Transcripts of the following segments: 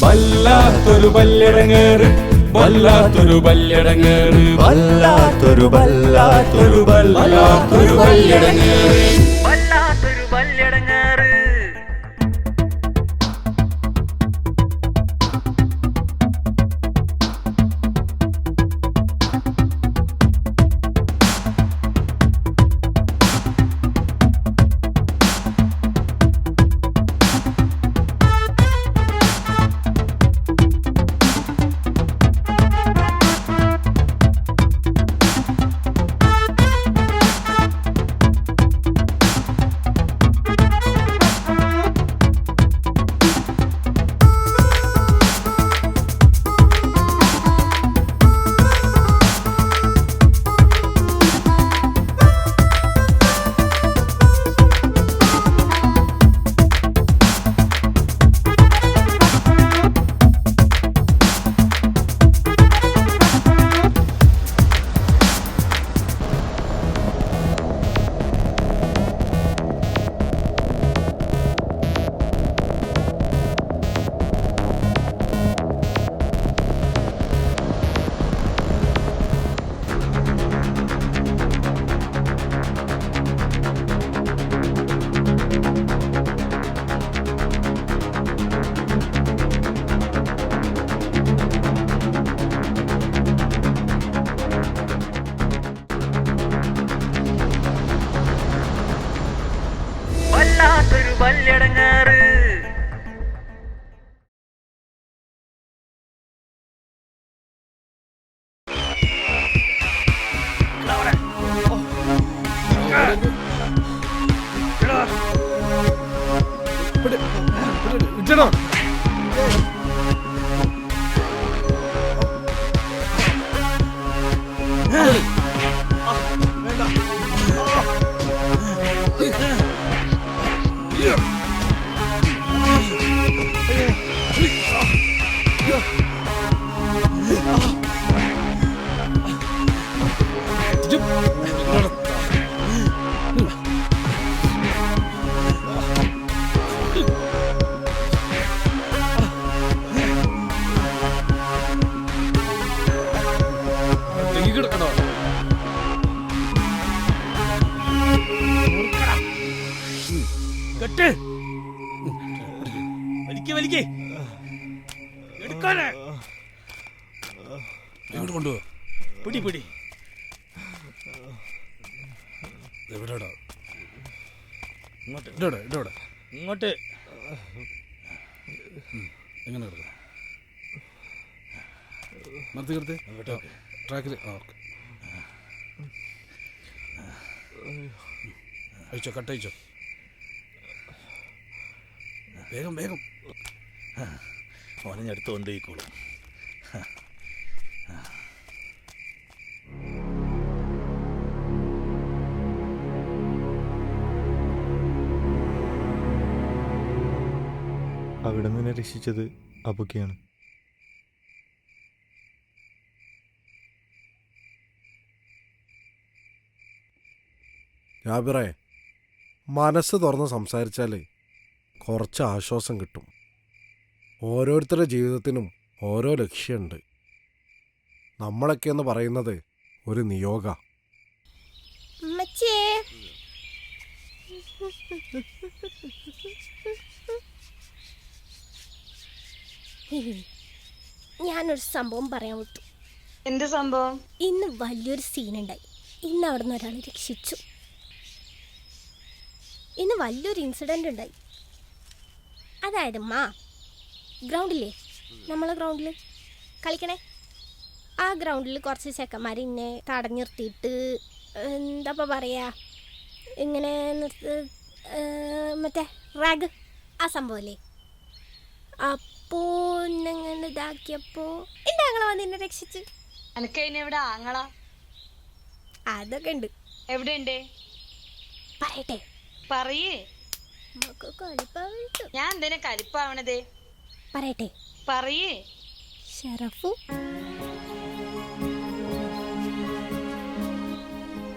വല്ലാത്തൊരു ബല്ലിടങ്ങേറ്, വല്ലാത്തൊരു ബല്ലിടങ്ങേറ്, വല്ലാത്തൊരു വല്ലാത്തൊരു വല്ലാത്തൊരു ബല്ലിടങ്ങേറ്, വല്ലാത്തൊരു ബല്ലിടങ്ങേറ്. വല്ലാത്തൊരു ബല്ലിടങ്ങേറ്. കൊണ്ടുപോ പിടി പിടി. എവിടെടാ? ഇങ്ങോട്ട് ഇടോടെ ഇങ്ങോട്ട്. എങ്ങനെ കിടക്കാം? നിർത്തി കിടത്തി ട്രാക്കിൽ. ഓക്കെ, അയച്ചോ, കട്ടയച്ചോ, വേഗം വേഗം. ഓനെ ഞാൻ എടുത്ത് കൊണ്ടുപോയിക്കോളും. അവിടെ നിന്ന് രക്ഷിച്ചത് അബുക്കയാണ്. ജാബിറേ, മനസ്സ് തുറന്ന് സംസാരിച്ചാലേ കുറച്ച് ആശ്വാസം കിട്ടും. ഓരോരുത്തരുടെ ജീവിതത്തിനും ഓരോ ലക്ഷ്യമുണ്ട്. നമ്മളൊക്കെ എന്ന് പറയുന്നത് ഒരു നിയോഗ. ഞാനൊരു സംഭവം പറയാൻ വിട്ടു. എന്ത് സംഭവം? ഇന്ന് വലിയൊരു സീനുണ്ടായി. ഇന്ന് അവിടെ നിന്ന് ഒരാൾ രക്ഷിച്ചു. ഇന്ന് വലിയൊരു ഇൻസിഡന്റ് ഉണ്ടായി. അതായത് ഗ്രൗണ്ടില്ലേ, നമ്മളെ ഗ്രൗണ്ടിൽ കളിക്കണേ, ആ ഗ്രൗണ്ടിൽ കുറച്ച് ചെക്കന്മാർ ഇന്നെ തടഞ്ഞു നിർത്തിയിട്ട് എന്താ പറയാ, ഇങ്ങനെ മറ്റേ റാഗ് ആ സംഭവമല്ലേ. അപ്പോ ഇങ്ങനെ ഇതാക്കിയപ്പോ എന്റെ ആങ്ങള വന്ന് എന്നെ രക്ഷിച്ച്. എവിടെ ആങ്ങള? അതൊക്കെ ഉണ്ട്. എവിടെയുണ്ട്? പറയട്ടെ? പറയേ. ഞാൻ എന്തിനാ കലിപ്പാവണത്? പറയട്ടെ? പറയേ. ഷറഫു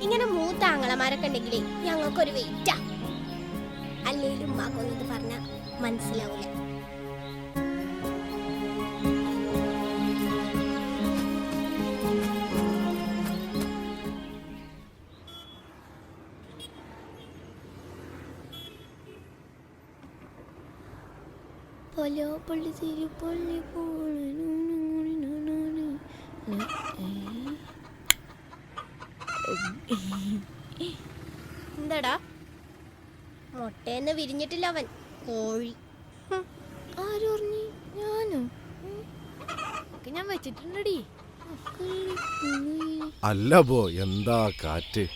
ഇങ്ങനെ മൂത്ത ആങ്ങളമാരൊക്കെ ഉണ്ടെങ്കിലേ ഞങ്ങൾക്കൊരു വെയിറ്റാ. അല്ലെങ്കിലും ഉമ്മാക്കൊന്നും ഇത് പറഞ്ഞാൽ മനസ്സിലാവൂല. പള്ളി തിരി പള്ളി എന്താടാ മുട്ടയെന്ന് വിരിഞ്ഞിട്ടില്ല അവൻ കോഴി. ആര് പറഞ്ഞു? ഞാനോ? ഞാൻ വെച്ചിട്ടുണ്ടടി. അല്ല ബോ, എന്താ കാറ്റ്.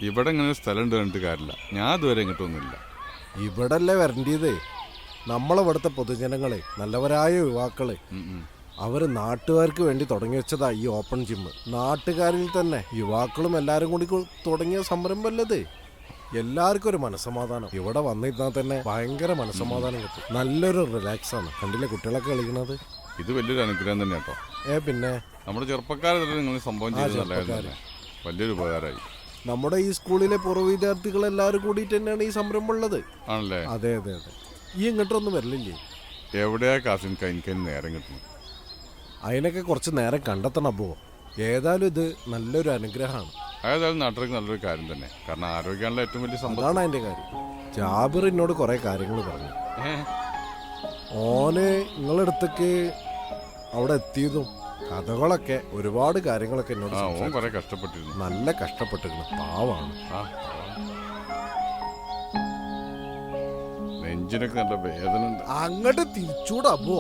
ഇവിടെ ഇങ്ങനെ സ്ഥലം ഉണ്ട് കണ്ടിട്ട് കാര്യമില്ല. ഞാൻ ഇതുവരെ ഇങ്ങോട്ടൊന്നുമില്ല. ഇവിടല്ലേ വരേണ്ടത്. നമ്മളിവിടുത്തെ പൊതുജനങ്ങളെ, നല്ലവരായ യുവാക്കളെ, അവര് നാട്ടുകാർക്ക് വേണ്ടി തുടങ്ങി വെച്ചതാ ഈ ഓപ്പൺ ജിമ്മ്. നാട്ടുകാരിൽ തന്നെ യുവാക്കളും എല്ലാരും കൂടി തുടങ്ങിയ സംരംഭമല്ലത്. എല്ലാവർക്കും ഒരു മനസ്സമാധാനം. ഇവിടെ വന്നിരുന്നാൽ തന്നെ ഭയങ്കര മനസ്സമാധാനം കിട്ടും. നല്ലൊരു റിലാക്സ് ആണ്. കണ്ടില്ലേ കുട്ടികളൊക്കെ കളിക്കുന്നത്? ഇത് വലിയൊരു അനുഗ്രഹം തന്നെ കേട്ടോ. പിന്നെ നമ്മുടെ ചെറുപ്പക്കാരെ തന്നെ നിങ്ങൾ സംഭവം ചെയ്ത് നല്ലതായിരുന്നു. വലിയൊരു ഉപകാരമായി. നമ്മുടെ ഈ സ്കൂളിലെ പൂർവ്വ വിദ്യാർത്ഥികൾ എല്ലാവരും കൂടിയിട്ട് തന്നെയാണ് ഈ സംരംഭം ഉള്ളത്. ആണല്ലേ? അതെ അതെ അതെ. ഈ ഇങ്ങോട്ടൊന്നും വരലില്ലേ? എവിടെയാ കാസിൻ എനിക്ക് നേരം കിട്ടുന്നു? അതിനൊക്കെ കുറച്ച് നേരം കണ്ടെത്തണം അപ്പോ. ഏതായാലും ഇത് നല്ലൊരു അനുഗ്രഹമാണ്. ഏതായാലും നാട്ടിലേക്ക് നല്ലൊരു കാര്യം തന്നെ. കാരണം ആരോഗ്യമാണല്ലോ ഏറ്റവും വലിയ സംഭവം. അതാണ് അതിന്റെ കാര്യം. ജാബിർ എന്നോട് കുറെ കാര്യങ്ങൾ പറഞ്ഞു. ഓന് നിങ്ങളടുത്തേക്ക് അവിടെ എത്തിയതും കഥകളൊക്കെ ഒരുപാട് കാര്യങ്ങളൊക്കെ എന്നോട് കഷ്ടപ്പെട്ടിരുന്നു. നല്ല കഷ്ടപ്പെട്ടിരുന്നു. പാവാണ്. നെഞ്ചിനൊക്കെ നല്ല വേദന ഉണ്ട്. അങ്ങോട്ട് തിരിച്ചൂടാ അപ്പോ.